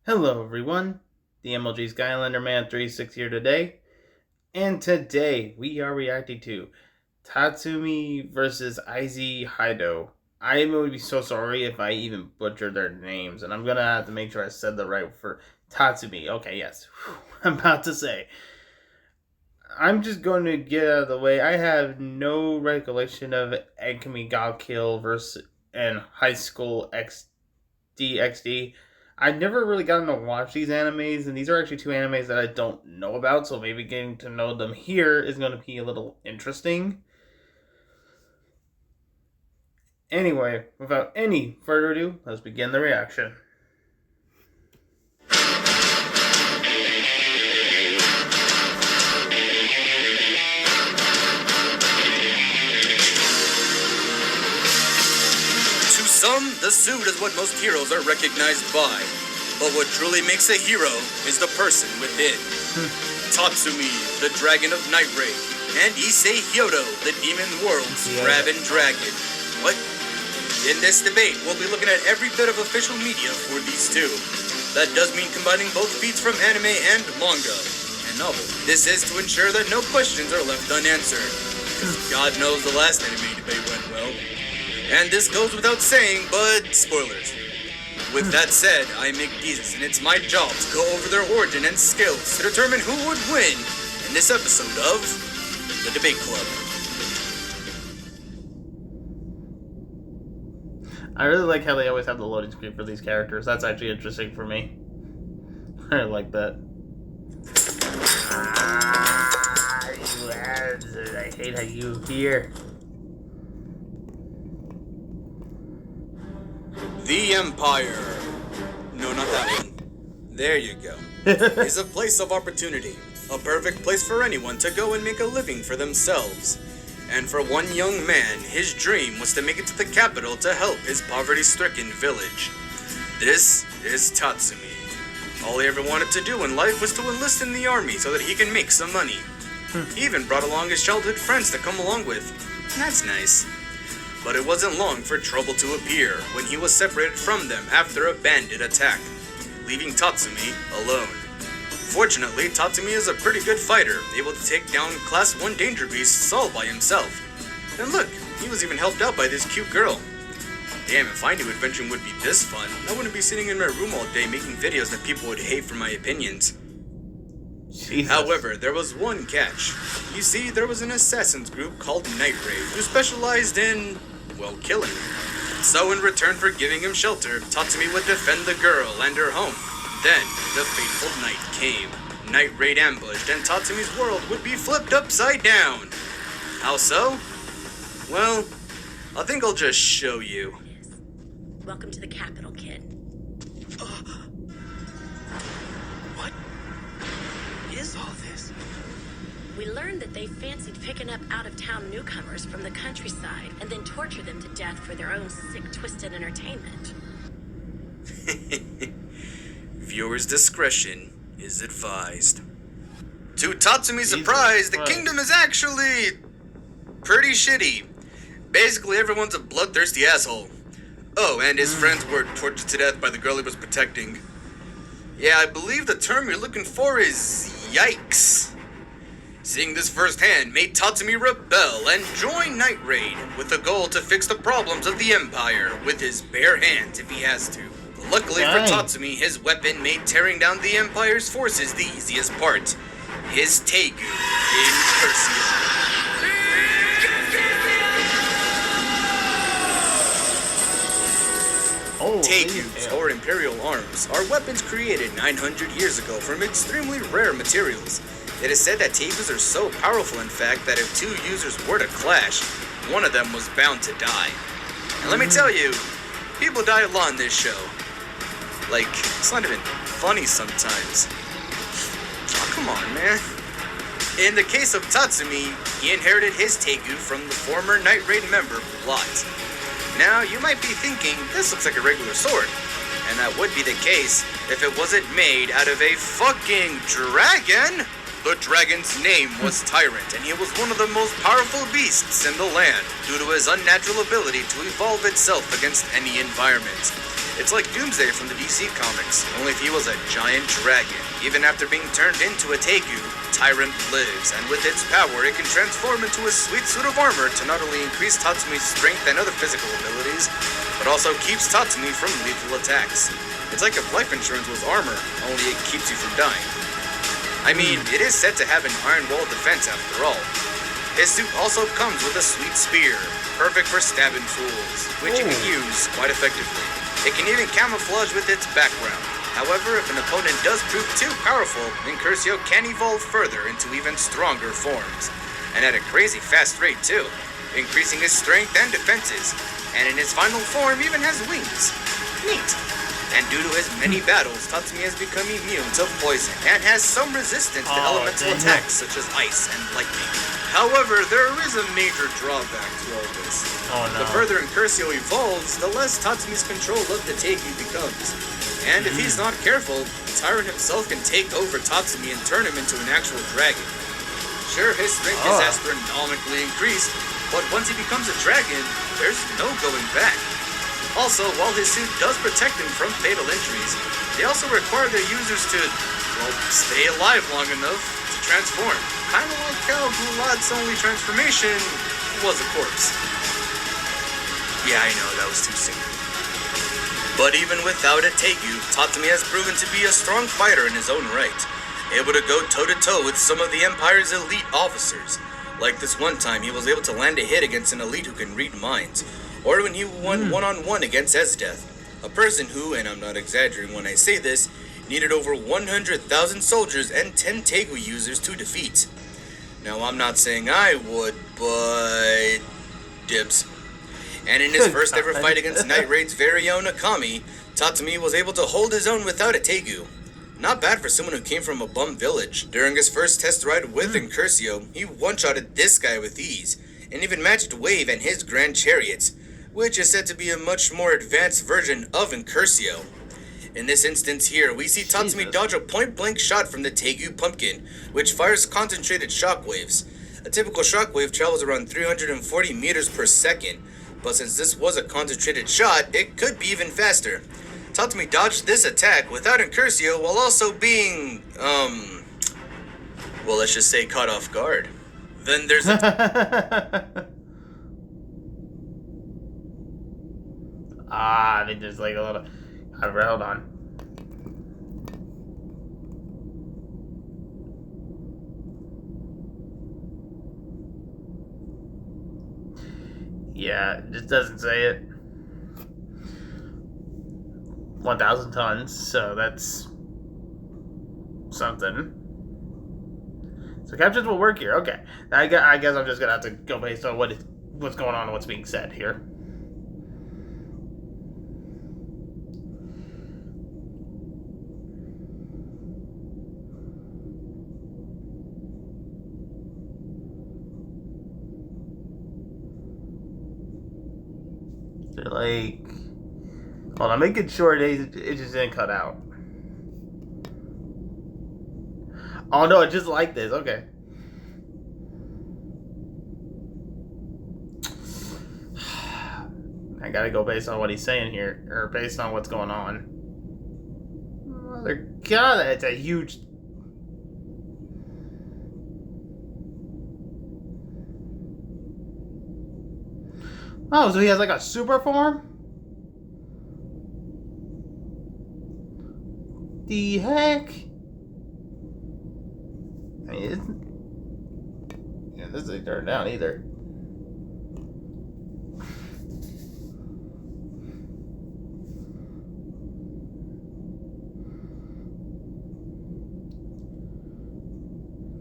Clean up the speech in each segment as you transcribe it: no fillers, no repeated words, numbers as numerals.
Hello everyone, the MLG Skylander Man 36 here today, and today we are reacting to Tatsumi versus Issei Hyodo. I would be so sorry if I even butchered their names, and I'm gonna have to make sure I said the right for Tatsumi. Okay, yes, I'm about to say. I'm just going to get out of the way. I have no recollection of Ekami Got Kill versus and High School XD. I never really gotten to watch these animes, and these are actually two animes that I don't know about, so maybe getting to know them here is going to be a little interesting. Anyway, without any further ado, let's begin the reaction. To some, the suit is what most heroes are recognized by. But what truly makes a hero is the person within. Tatsumi, the Dragon of Night Raid, and Issei Hyodo, the Demon World's Raven Dragon. What? In this debate, we'll be looking at every bit of official media for these two. That does mean combining both feats from anime and manga and novel. This is to ensure that no questions are left unanswered. Because God knows the last anime debate went well. And this goes without saying, but spoilers. With that said, I'm McDeezus, and it's my job to go over their origin and skills to determine who would win in this episode of The Debate Club. I really like how they always have the loading screen for these characters. That's actually interesting for me. I like that. You answered. I hate how you hear. The Empire. No, not that one. There you go. Is a place of opportunity. A perfect place for anyone to go and make a living for themselves. And for one young man, his dream was to make it to the capital to help his poverty-stricken village. This is Tatsumi. All he ever wanted to do in life was to enlist in the army so that he can make some money. He even brought along his childhood friends to come along with. That's nice. But it wasn't long for trouble to appear when he was separated from them after a bandit attack, leaving Tatsumi alone. Fortunately, Tatsumi is a pretty good fighter, able to take down Class 1 danger beasts all by himself. And look, he was even helped out by this cute girl. Damn, if I knew adventuring would be this fun, I wouldn't be sitting in my room all day making videos that people would hate for my opinions. Jesus. However, there was one catch. You see, there was an assassins group called Night Raid who specialized in, well, killing. So in return for giving him shelter, Tatsumi would defend the girl and her home. Then, the fateful night came. Night Raid ambushed, and Tatsumi's world would be flipped upside down. How so? Well, I think I'll just show you. Welcome to the capital, kid. What is all this? We learned that they fancied picking up out-of-town newcomers from the countryside and then torture them to death for their own sick, twisted entertainment. Viewers' discretion is advised. To Tatsumi's surprise, the kingdom is actually pretty shitty. Basically, everyone's a bloodthirsty asshole. Oh, and his friends were tortured to death by the girl he was protecting. Yeah, I believe the term you're looking for is yikes. Seeing this firsthand made Tatsumi rebel and join Night Raid with the goal to fix the problems of the Empire with his bare hands if he has to. Luckily for Tatsumi, his weapon made tearing down the Empire's forces the easiest part. His Teigu in Persia. Tegus, or Imperial Arms, are weapons created 900 years ago from extremely rare materials. It is said that Tegus are so powerful, in fact, that if two users were to clash, one of them was bound to die. And let me tell you, people die a lot in this show. Like, it's not even funny sometimes. Oh, come on, man. In the case of Tatsumi, he inherited his Teigu from the former Night Raid member, Blot. Now, you might be thinking, this looks like a regular sword. And that would be the case if it wasn't made out of a fucking dragon. The dragon's name was Tyrant, and he was one of the most powerful beasts in the land due to his unnatural ability to evolve itself against any environment. It's like Doomsday from the DC comics, only if he was a giant dragon. Even after being turned into a Tegu, Tyrant lives, and with its power, it can transform into a sweet suit of armor to not only increase Tatsumi's strength and other physical abilities, but also keeps Tatsumi from lethal attacks. It's like if life insurance was armor, only it keeps you from dying. I mean, it is said to have an iron wall defense after all. His suit also comes with a sweet spear, perfect for stabbing fools, which you can use quite effectively. It can even camouflage with its background. However, if an opponent does prove too powerful, Incursio can evolve further into even stronger forms, and at a crazy fast rate too, increasing his strength and defenses, and in his final form even has wings. Neat! And due to his many battles, Tatsumi has become immune to poison, and has some resistance to elemental attacks such as ice and lightning. However, there is a major drawback to all this. The further Incursio evolves, the less Tatsumi's control of the Tegu becomes. And if he's not careful, the Tyrant himself can take over Tatsumi and turn him into an actual dragon. Sure, his strength is astronomically increased, but once he becomes a dragon, there's no going back. Also, while his suit does protect him from fatal injuries, they also require their users to, well, stay alive long enough to transform. Kinda like how Bulat's only transformation was a corpse. Yeah, I know, that was too soon. But even without a Tegu, Tatsumi has proven to be a strong fighter in his own right, able to go toe-to-toe with some of the Empire's elite officers. Like this one time, he was able to land a hit against an elite who can read minds, or when he won one-on-one against Esdeath, a person who, and I'm not exaggerating when I say this, needed over 100,000 soldiers and 10 Tegu users to defeat. Now, I'm not saying I would, but dibs. And in his first ever fight against Night Raid's very own Akami, Tatsumi was able to hold his own without a Tegu. Not bad for someone who came from a bum village. During his first test ride with Incursio, he one-shotted this guy with ease, and even matched Wave and his Grand Chariots, which is said to be a much more advanced version of Incursio. In this instance here, we see Tatsumi dodge a point-blank shot from the Tegu Pumpkin, which fires concentrated shockwaves. A typical shockwave travels around 340 meters per second, but since this was a concentrated shot, it could be even faster. Tatsumi dodged this attack without Incursio while also being, well, let's just say caught off guard. Then there's I think there's like a little... Hold on. Yeah, it just doesn't say it. 1,000 tons, so that's something. So captions will work here. Okay, I guess I'm just gonna have to go based on what's going on and what's being said here. Like, hold on, making sure it just didn't cut out. Oh no, it just like this. Okay. I gotta go based on what he's saying here, or based on what's going on. Mother God, that's a huge. Oh, so he has like a super form? The heck? I mean, yeah, this isn't turned down either.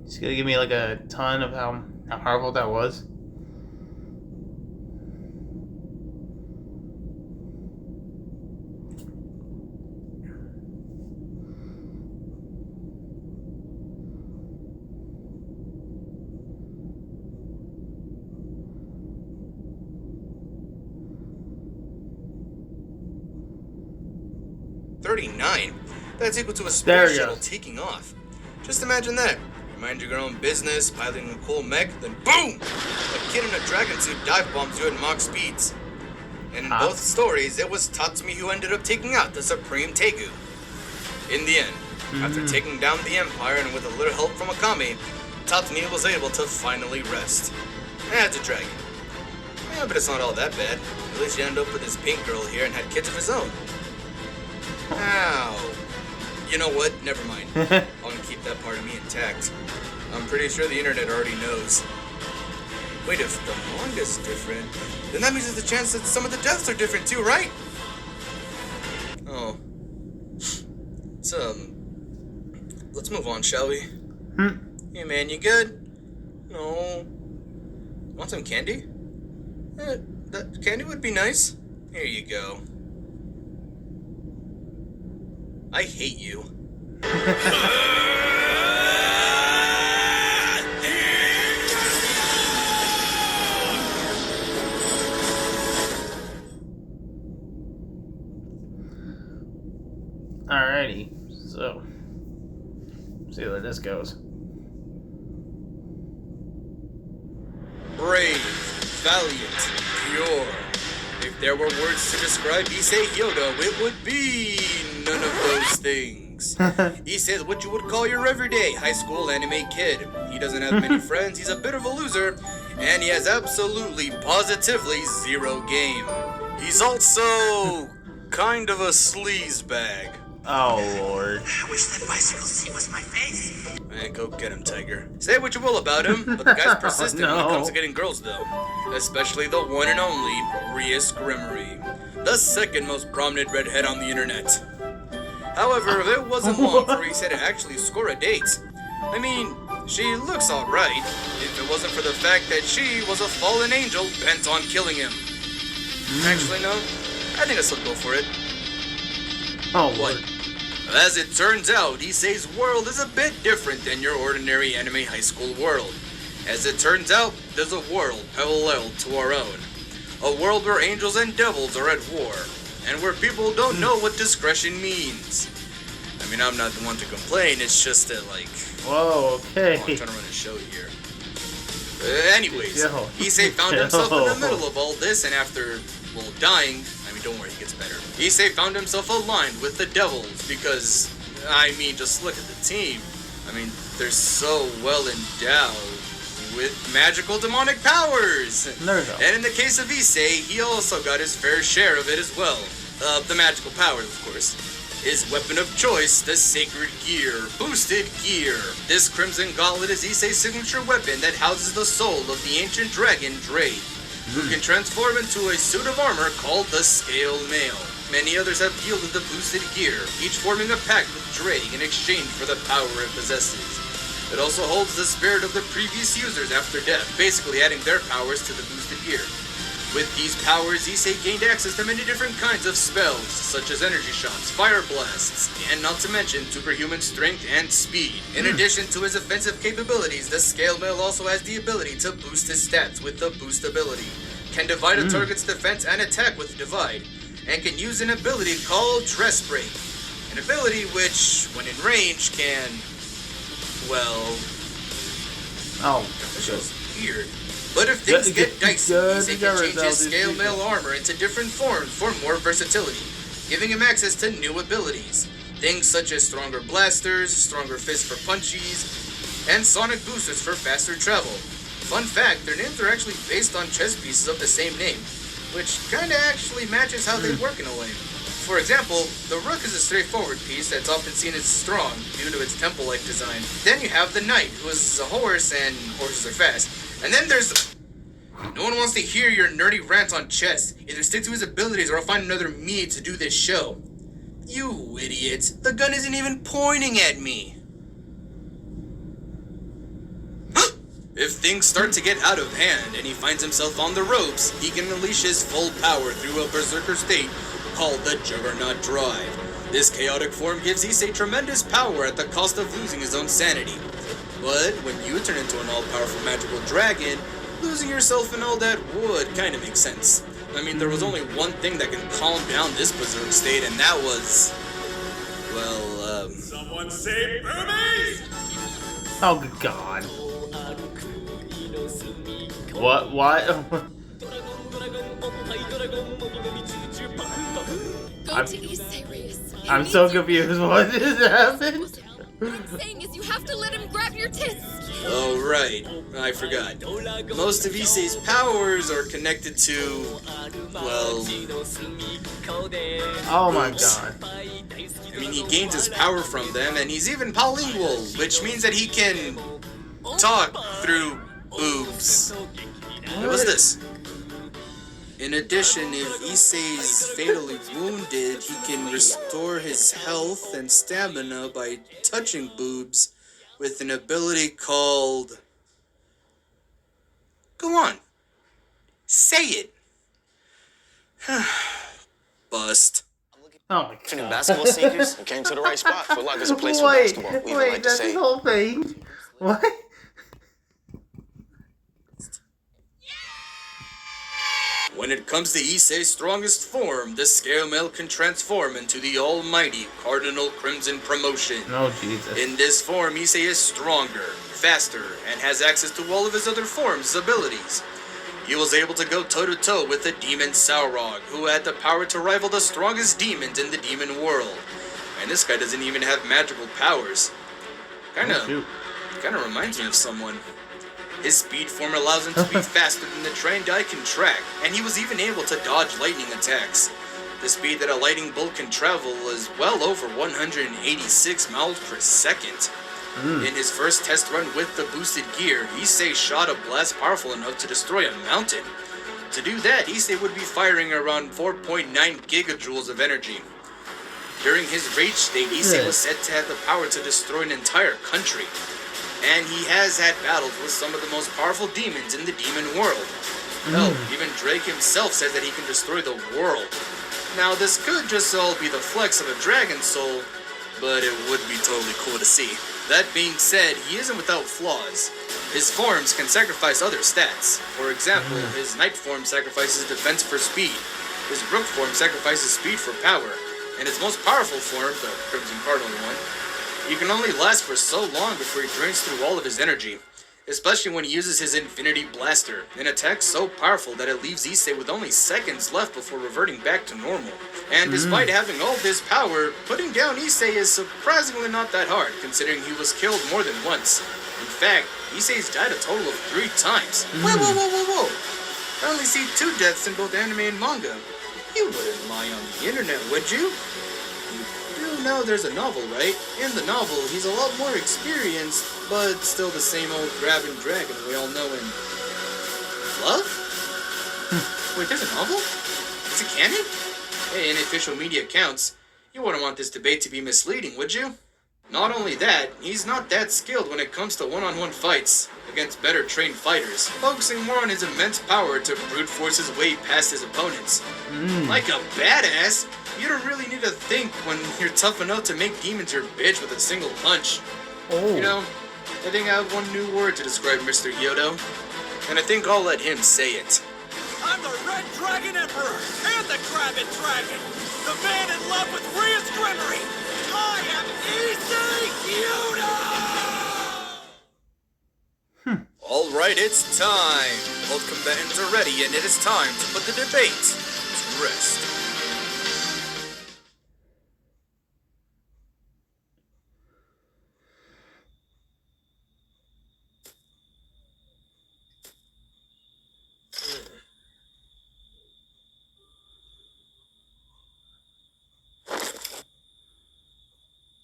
Just gonna give me like a ton of how powerful that was. That's equal to a space shuttle taking off. Just imagine that. You mind your own business, piloting a cool mech, then boom! A kid in a dragon suit dive bombs you at Mach speeds. And in both stories, it was Tatsumi who ended up taking out the Supreme Tegu. In the end, after taking down the Empire and with a little help from Akame, Tatsumi was able to finally rest. That's a dragon. Yeah, but it's not all that bad. At least he ended up with his pink girl here and had kids of his own. Ow. You know what? Never mind. I'm gonna keep that part of me intact. I'm pretty sure the internet already knows. Wait, if the manga's different, then that means there's a chance that some of the deaths are different too, right? Oh. So, let's move on, shall we? Hey man, you good? No. Want some candy? That candy would be nice. Here you go. I hate you. Alrighty, so see where this goes. Brave, valiant, pure. If there were words to describe Issei Hyodo, it would be none of those things. Issei is what you would call your everyday high school anime kid. He doesn't have many friends, he's a bit of a loser, and he has absolutely, positively zero game. He's also kind of a sleazebag. Oh lord. I wish that bicycle seat was my face. Man, go get him, Tiger. Say what you will about him, but the guy's persistent when it comes to getting girls, though. Especially the one and only Rias Grimmery, the second most prominent redhead on the internet. However, it wasn't long for Issei to actually score a date. I mean, she looks alright, if it wasn't for the fact that she was a fallen angel bent on killing him. Actually, no. I think I'll still go for it. Oh What? lord. As it turns out, Issei's world is a bit different than your ordinary anime high school world. As it turns out, there's a world parallel to our own. A world where angels and devils are at war, and where people don't know what discretion means. I mean, I'm not the one to complain, it's just that, like... Whoa, okay. Oh, I'm trying to run a show here. Anyways, Yo. Issei found himself in the Yo. middle of all this, and after, well, dying... I mean, don't worry, he gets better. Issei found himself aligned with the devils because, I mean, just look at the team. I mean, they're so well endowed with magical demonic powers. There we go. And in the case of Issei, he also got his fair share of it as well. The magical powers, of course. His weapon of choice, the Sacred Gear, Boosted Gear. This Crimson Gauntlet is Issei's signature weapon that houses the soul of the ancient dragon Drake, who can transform into a suit of armor called the Scale Mail. Many others have wielded the Boosted Gear, each forming a pact with Drake in exchange for the power it possesses. It also holds the spirit of the previous users after death, basically adding their powers to the Boosted Gear. With these powers, Issei gained access to many different kinds of spells, such as energy shots, fire blasts, and not to mention superhuman strength and speed. In addition to his offensive capabilities, the Scale Mail also has the ability to boost his stats with the Boost ability, can divide a target's defense and attack with Divide, and can use an ability called Dress Break, an ability which, when in range, can, well... Oh, This is weird. But if things get dicey, Issei can change his Scale Mail armor into different forms for more versatility, giving him access to new abilities. Things such as stronger blasters, stronger fists for punchies, and sonic boosters for faster travel. Fun fact, their names are actually based on chess pieces of the same name, which kinda actually matches how they work in a way. For example, the Rook is a straightforward piece that's often seen as strong due to its temple-like design. Then you have the Knight, who is a horse, and horses are fast. And then there's the... No one wants to hear your nerdy rants on chess. Either stick to his abilities or I'll find another me to do this show. You idiot. The gun isn't even pointing at me. If things start to get out of hand and he finds himself on the ropes, he can unleash his full power through a berserker state called the Juggernaut Drive. This chaotic form gives Issei tremendous power at the cost of losing his own sanity. But when you turn into an all-powerful magical dragon, losing yourself and all that would kind of make sense. I mean, there was only one thing that can calm down this berserk state, and that was... well, Someone say boobies! oh good god. What? I'm, to Issei, Reese. He I'm needs so you. confused. What just happened? What I'm saying is you have to let him grab your tits. Oh, right. I forgot. Most of Issei's powers are connected to, well, Oh my boobs. god. I mean, he gains his power from them, and he's even polylingual, which means that he can talk through boobs. What was this? In addition, if Issei's fatally wounded, he can restore his health and stamina by touching boobs with an ability called... Go on. Say it. Bust. Oh my In god. basketball sneakers, you came to the right spot. Foot Locker's a place for basketball. We even like to that's say. his whole thing. What? When it comes to Issei's strongest form, the scale mail can transform into the almighty Cardinal Crimson Promotion. Oh Jesus. In this form, Issei is stronger, faster, and has access to all of his other forms' abilities. He was able to go toe-to-toe with the demon Saurog, who had the power to rival the strongest demons in the demon world. And this guy doesn't even have magical powers. Shoot. Kinda reminds me of someone. His speed form allows him to be faster than the trained eye can track, and he was even able to dodge lightning attacks. The speed that a lightning bolt can travel is well over 186 miles per second. In his first test run with the boosted gear, Issei shot a blast powerful enough to destroy a mountain. To do that, Issei would be firing around 4.9 gigajoules of energy. During his rage state, Issei was said to have the power to destroy an entire country. And he has had battles with some of the most powerful demons in the demon world. Hell, even Drake himself says that he can destroy the world. Now, this could just all be the flex of a dragon soul, but it would be totally cool to see. That being said, he isn't without flaws. His forms can sacrifice other stats. For example, his Knight form sacrifices defense for speed. His Rook form sacrifices speed for power. And his most powerful form, the Crimson Cardinal one, he can only last for so long before he drains through all of his energy. Especially when he uses his Infinity Blaster, an attack so powerful that it leaves Issei with only seconds left before reverting back to normal. And despite having all this power, putting down Issei is surprisingly not that hard, considering he was killed more than once. In fact, Issei's died a total of 3 times. Whoa! I only see 2 deaths in both anime and manga. You wouldn't lie on the internet, would you? You know there's a novel, right? In the novel, he's a lot more experienced, but still the same old grabbing dragon we all know in... Love? Wait, there's a novel? Is it canon? Hey, in official media accounts, you wouldn't want this debate to be misleading, would you? Not only that, he's not that skilled when it comes to one-on-one fights against better trained fighters, focusing more on his immense power to brute force his way past his opponents. Like a badass, you don't really need to think when you're tough enough to make demons your bitch with a single punch. You know, I think I have one new word to describe Mr. Hyodo, and I think I'll let him say it. I'm the Red Dragon Emperor and the Crabbit Dragon, the man in love with Ria's Grimmery. I am Issei Hyodo! Alright, it's time. Both combatants are ready, and it is time to put the debate to rest.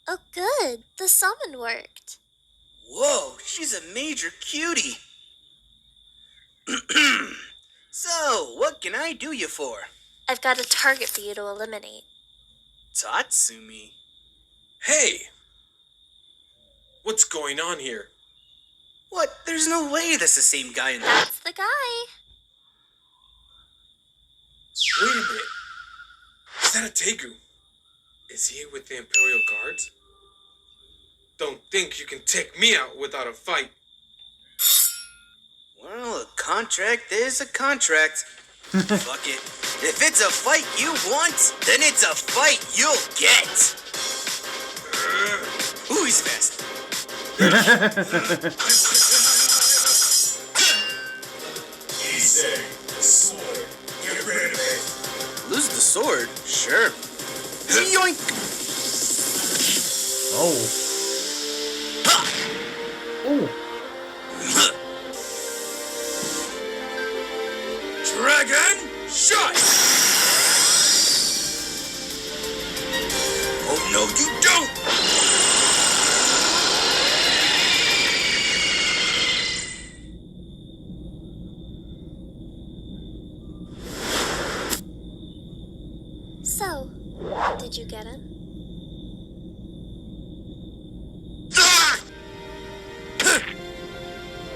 Oh good, the summon worked. Whoa, she's a major cutie. So, what can I do you for? I've got a target for you to eliminate. Tatsumi. Hey! What's going on here? What? There's no way that's the same guy in there. That's the guy. Wait a minute. Is that a Tegu? Is he with the Imperial Guards? Don't think you can take me out without a fight. Well, a contract is a contract. Fuck it. If it's a fight you want, then it's a fight you'll get. Ooh, he's fast. Issei, the sword. Get rid of it. Lose the sword? Sure. Oh. Ooh. Dragon shot! Oh no, you don't! So, did you get him?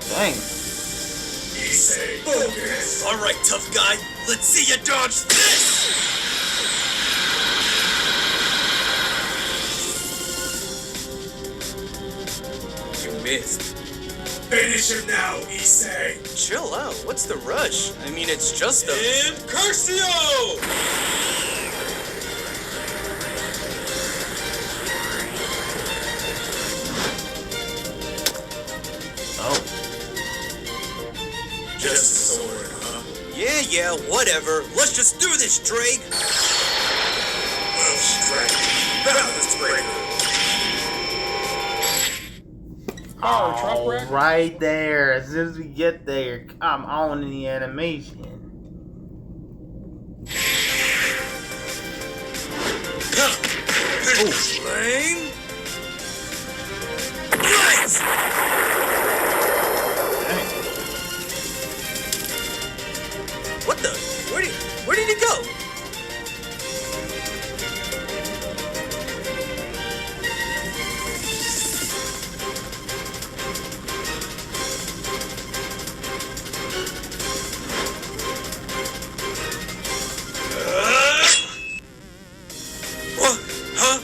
Dang. Issei, focus! Alright, tough guy, let's see you dodge this! You missed. Finish him now, Issei! Chill out. What's the rush? I mean, it's just a. Incursio! Oh. Just a sword, huh? Yeah, whatever. Let's just do this, Drake. Well, strike. Balance breaker. Oh, right there. As soon as we get there, come on in the animation. Flame. Right. What the? Where did he go? What? Huh?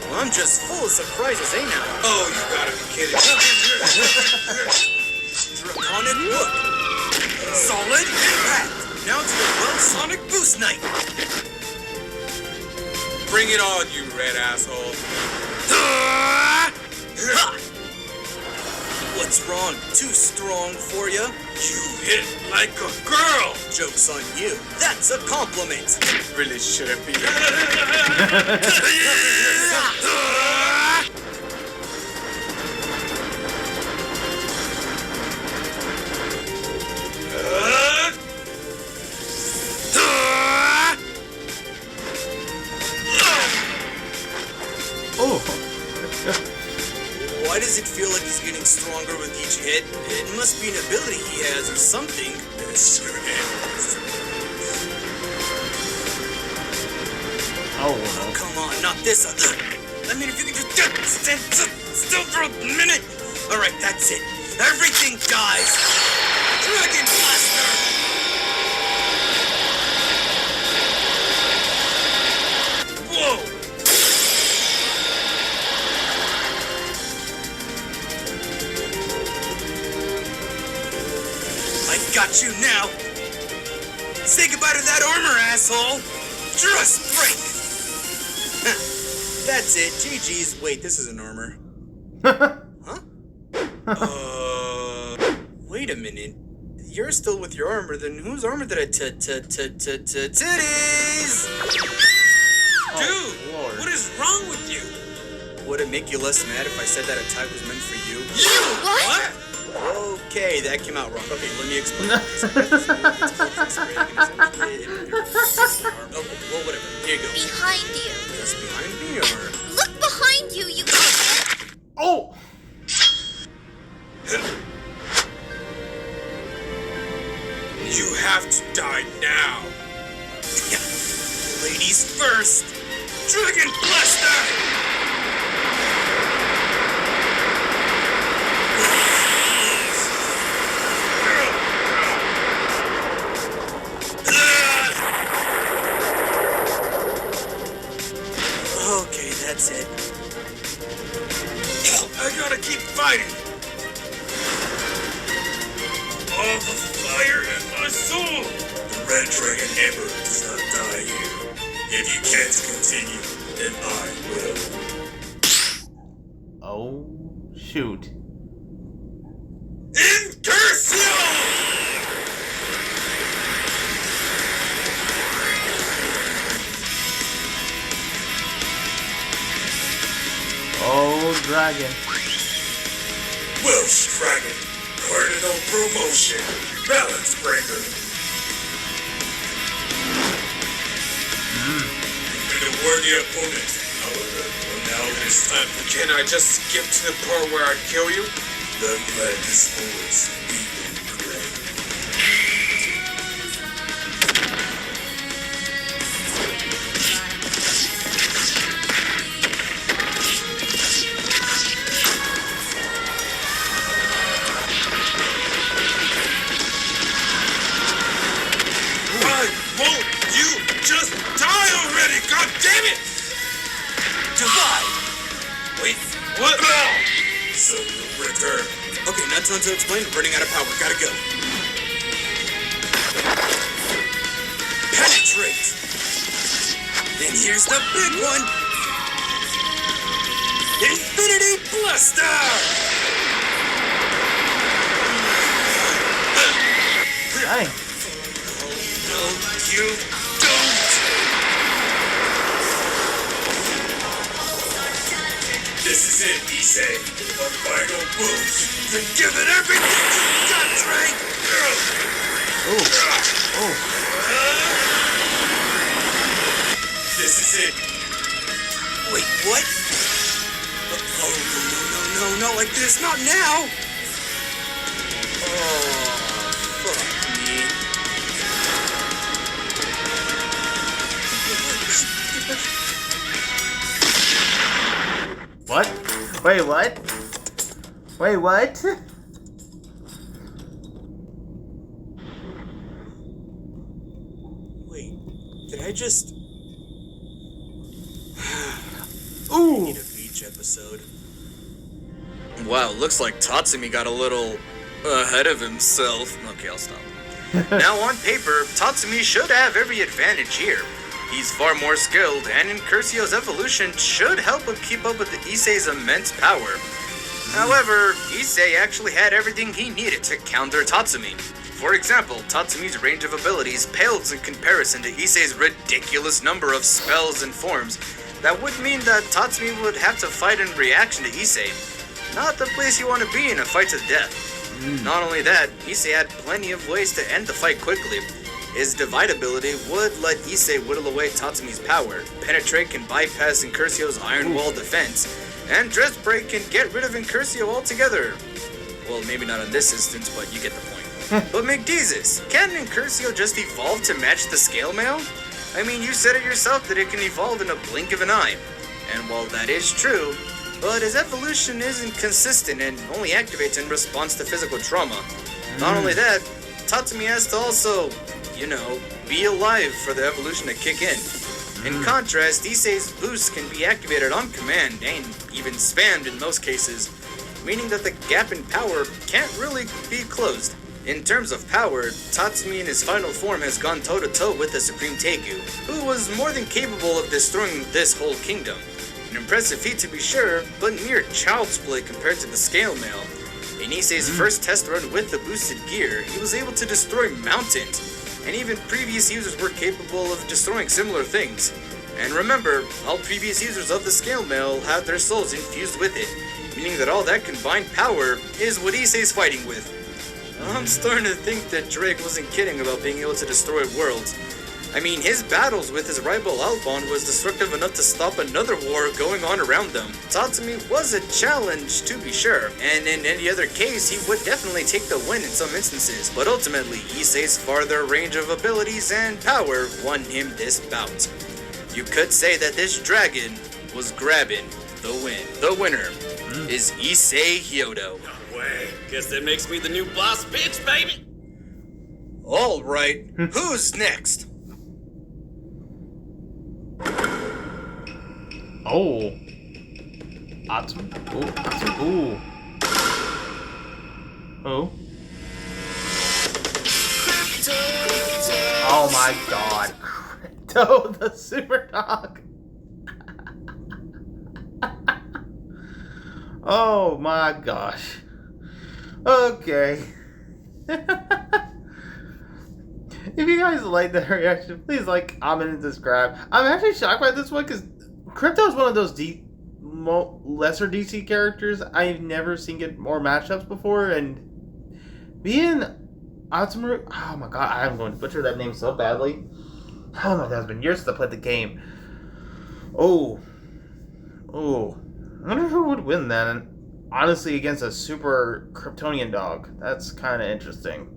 Well, I'm just full of surprises, eh now? Oh, you gotta be kidding. Draconic Look. Solid Impact. Now to the Well Sonic Boost Night. Bring it on, you red asshole. Ha! What's wrong? Too strong for ya? You hit like a girl. Joke's on you. That's a compliment. Really shouldn't be. Oh. Why does it feel like he's getting stronger with each hit? It must be an ability he has or something. Oh. Oh, come on, not this other. I mean, if you could just stand still for a minute. All right, that's it. Everything dies. Dragon Blaster. Whoa. I got you now. Say goodbye to that armor, asshole. Trust break. That's it. GG's. Wait, this is an armor. Huh? Wait a minute. You're still with your armor, then whose armor did I titties? Dude, Lord. what is wrong with you? Would it make you less mad if I said that attack was meant for you? What? Okay, that came out wrong. Okay, let me explain. Oh, well, whatever. Here you go. Behind you. Just behind me, or? Look behind you, you idiot! Oh. You have to die now. Ladies first. Dragon Blaster. Okay, that's it. I gotta keep fighting. All the fire in my soul. The Red Dragon Emperor does not die here. If you can't continue, then I will. Oh. Shoot. Incursio! Dragon. Welsh Dragon, Cardinal Promotion, Balance Breaker. You've been a worthy opponent, however, well, now it is time for Can I just skip to the part where I kill you? the blood sports even gray. Why won't you just die already? God damn it! Divide! Wait, what? So you'll return. Okay, not time to explain. Running out of power. Gotta go. Penetrate! Then here's the big one. Infinity Blaster! Dang. No, you don't! This is it, Issei. A final boost. Then give it everything you got, Drake! Ooh. This is it. Wait, what? Oh, no, like this, not now! Oh, fuck me. What? Wait, what? Wait, what? Wait, did I just... Ooh. Need a beach episode. Wow, looks like Tatsumi got a little ahead of himself. Okay, I'll stop. Now on paper, Tatsumi should have every advantage here. He's far more skilled, and Incursio's evolution should help him keep up with the Issei's immense power. However, Issei actually had everything he needed to counter Tatsumi. For example, Tatsumi's range of abilities pales in comparison to Issei's ridiculous number of spells and forms. That would mean that Tatsumi would have to fight in reaction to Issei. Not the place you want to be in a fight to the death. Not only that, Issei had plenty of ways to end the fight quickly. His Divide ability would let Issei whittle away Tatsumi's power. Penetrate can bypass Incursio's Iron Wall defense, and Dress Break can get rid of Incursio altogether. Well, maybe not in this instance, but you get the point. But McDeezus, can Incursio just evolve to match the Scale Mail? I mean, you said it yourself that it can evolve in a blink of an eye. And while that is true, but his evolution isn't consistent and only activates in response to physical trauma. Not only that, Tatsumi has to also, be alive for the evolution to kick in. In contrast, Issei's boost can be activated on command and even spammed in most cases, meaning that the gap in power can't really be closed. In terms of power, Tatsumi in his final form has gone toe-to-toe with the Supreme Teigu, who was more than capable of destroying this whole kingdom. An impressive feat to be sure, but mere child's play compared to the Scale Mail. In Issei's first test run with the boosted gear, he was able to destroy mountains, and even previous users were capable of destroying similar things. And remember, all previous users of the Scale Mail had their souls infused with it, meaning that all that combined power is what Issei's fighting with. I'm starting to think that Drake wasn't kidding about being able to destroy worlds. I mean, his battles with his rival Albon was destructive enough to stop another war going on around them. Tatsumi was a challenge, to be sure, and in any other case, he would definitely take the win in some instances, but ultimately, Issei's farther range of abilities and power won him this bout. You could say that this dragon was grabbing the win. The winner is Issei Hyodo. No way. Guess that makes me the new boss bitch, baby. Alright, who's next? Oh. Tatsumi. Ooh. Tatsumi. Ooh. Oh. Oh my god. Crypto the super dog. Oh my gosh. Okay. If you guys like that reaction, please like, comment, and subscribe. I'm actually shocked by this one because Crypto is one of those lesser DC characters, I've never seen get more matchups before, and being Tatsumi, oh my god, I'm going to butcher that name so badly. Oh my god, it's been years since I played the game. Oh, I wonder who would win then. Honestly, against a super Kryptonian dog, that's kind of interesting.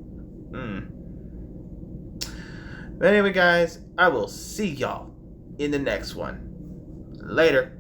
But anyway, guys, I will see y'all in the next one. Later.